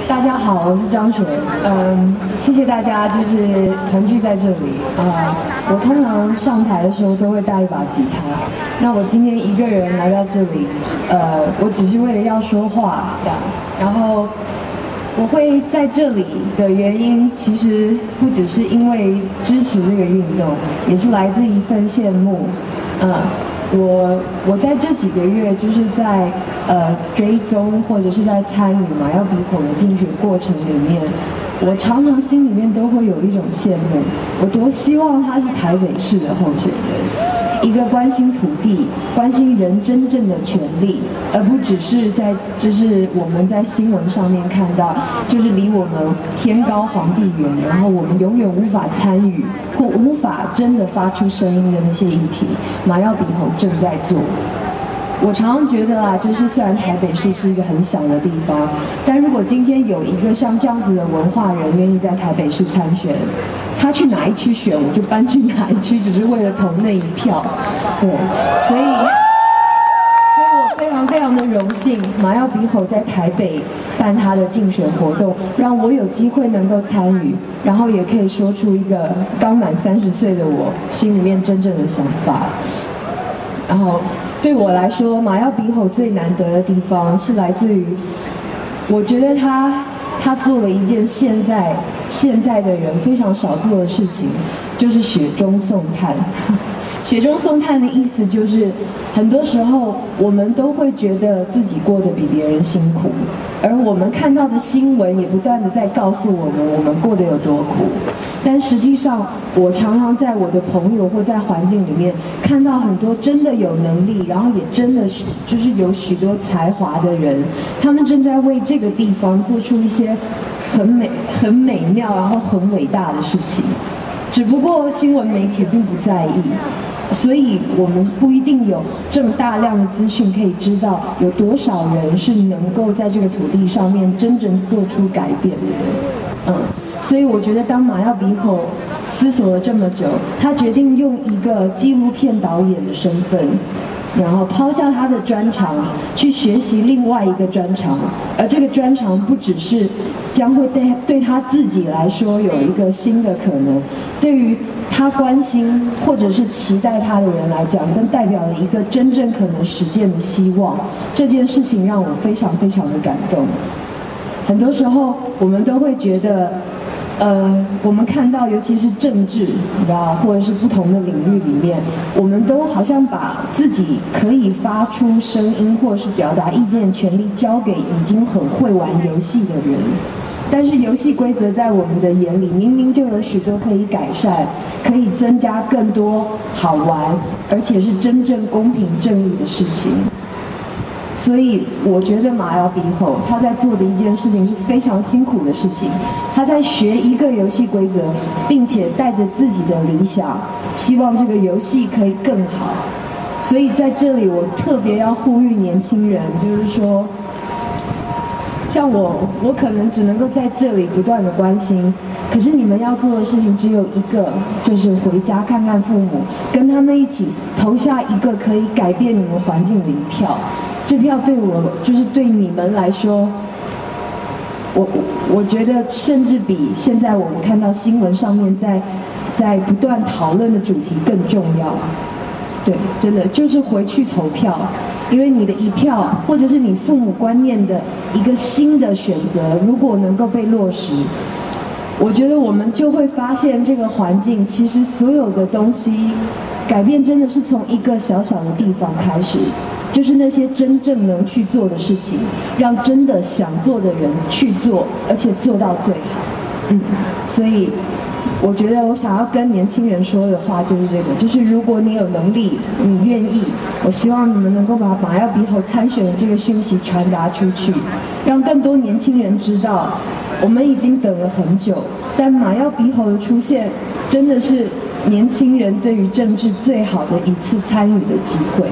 大家好，我是张雪。谢谢大家，就是团聚在这里。我通常上台的时候都会带一把吉他，那我今天一个人来到这里，我只是为了要说话这样。然后我会在这里的原因，其实不只是因为支持这个运动，也是来自一份羡慕。我在这几个月就是在追踪或者是在参与马耀比火的竞选过程里面，我常常心里面都会有一种羡慕，我多希望他是台北市的候选人，一个关心土地、关心人真正的权利，而不只是就是我们在新闻上面看到，就是离我们天高皇帝远，然后我们永远无法参与或无法真的发出声音的那些议题，马耀比吼正在做。我常常觉得啦，就是虽然台北市是一个很小的地方，但如果今天有一个像这样子的文化人愿意在台北市参选，他去哪一区选，我就搬去哪一区，只是为了投那一票。对，所以我非常非常的荣幸，马耀比吼在台北办他的竞选活动，让我有机会能够参与，然后也可以说出一个刚满30岁的我心里面真正的想法。然后对我来说，马耀比吼最难得的地方是来自于，我觉得他做了一件现在的人非常少做的事情，就是雪中送炭。雪中送炭的意思就是，很多时候我们都会觉得自己过得比别人辛苦，而我们看到的新闻也不断的在告诉我们过得有多苦。但实际上，我常常在我的朋友或在环境里面看到很多真的有能力，然后也真的就是有许多才华的人，他们正在为这个地方做出一些很美妙，然后很伟大的事情。只不过新闻媒体并不在意。所以我们不一定有这么大量的资讯可以知道有多少人是能够在这个土地上面真正做出改变的人。所以我觉得当马耀比吼思索了这么久，他决定用一个纪录片导演的身份，然后抛下他的专长，去学习另外一个专长，而这个专长不只是将会对他自己来说有一个新的可能，对于他关心或者是期待他的人来讲，更代表了一个真正可能实践的希望。这件事情让我非常非常的感动。很多时候我们都会觉得，我们看到尤其是政治，你知道，或者是不同的领域里面，我们都好像把自己可以发出声音或者是表达意见的权利交给已经很会玩游戏的人。但是游戏规则在我们的眼里，明明就有许多可以改善，可以增加更多好玩，而且是真正公平正义的事情。所以我觉得马耀比吼他在做的一件事情是非常辛苦的事情，他在学一个游戏规则，并且带着自己的理想，希望这个游戏可以更好。所以在这里我特别要呼吁年轻人，就是说，像我可能只能够在这里不断的关心，可是你们要做的事情只有一个，就是回家看看父母，跟他们一起投下一个可以改变你们环境的一票。这票对我，就是对你们来说，我觉得甚至比现在我们看到新闻上面在不断讨论的主题更重要。对，真的就是回去投票，因为你的一票，或者是你父母观念的一个新的选择，如果能够被落实，我觉得我们就会发现这个环境其实所有的东西改变真的是从一个小小的地方开始。就是那些真正能去做的事情，让真的想做的人去做，而且做到最好。所以我觉得我想要跟年轻人说的话就是这个，就是如果你有能力，你愿意，我希望你们能够把马耀比吼参选的这个讯息传达出去，让更多年轻人知道，我们已经等了很久，但马耀比吼的出现真的是年轻人对于政治最好的一次参与的机会。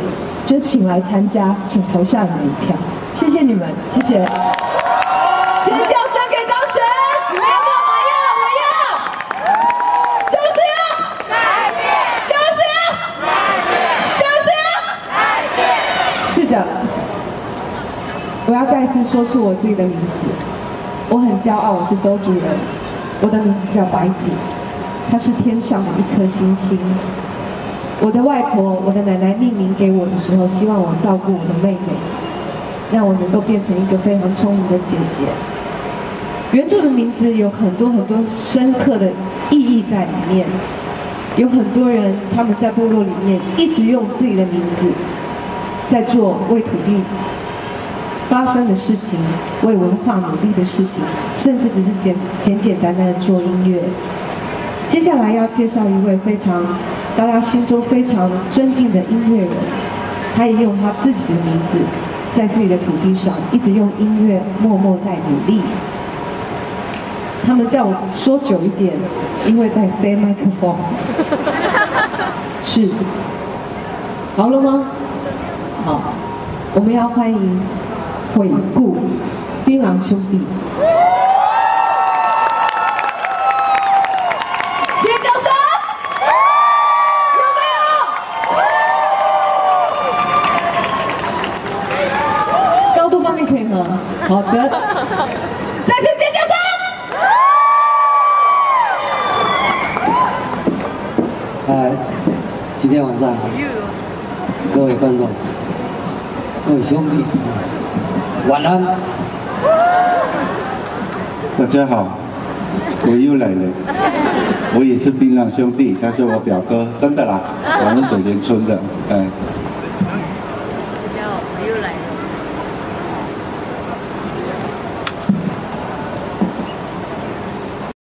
就请来参加，请投下你的一票，谢谢你们，谢谢。尖叫声给张璇，你们要不要马耀？我要，就是要改变，就是要改变，就是要改变。是的，我要再次说出我自己的名字，我很骄傲，我是周族人，我的名字叫白子，它是天上的一颗星星。我的外婆、我的奶奶命名给我的时候，希望我照顾我的妹妹，让我能够变成一个非常聪明的姐姐。原著的名字有很多很多深刻的意义在里面，有很多人他们在部落里面一直用自己的名字在做为土地发生的事情，为文化努力的事情，甚至只是简单的做音乐。接下来要介绍一位大家心中非常尊敬的音乐人，他也用他自己的名字，在自己的土地上一直用音乐默默在努力。他们叫我说久一点，因为在塞麦克风。是，好了吗？好，我们要欢迎悔顾槟榔兄弟。尖叫声，有没有？高度方面可以吗？好的，再次尖叫声。今天晚上，各位观众、各位兄弟，晚安。大家好，我又来了，我也是槟榔兄弟，他是我表哥，真的啦，我们水莲村的，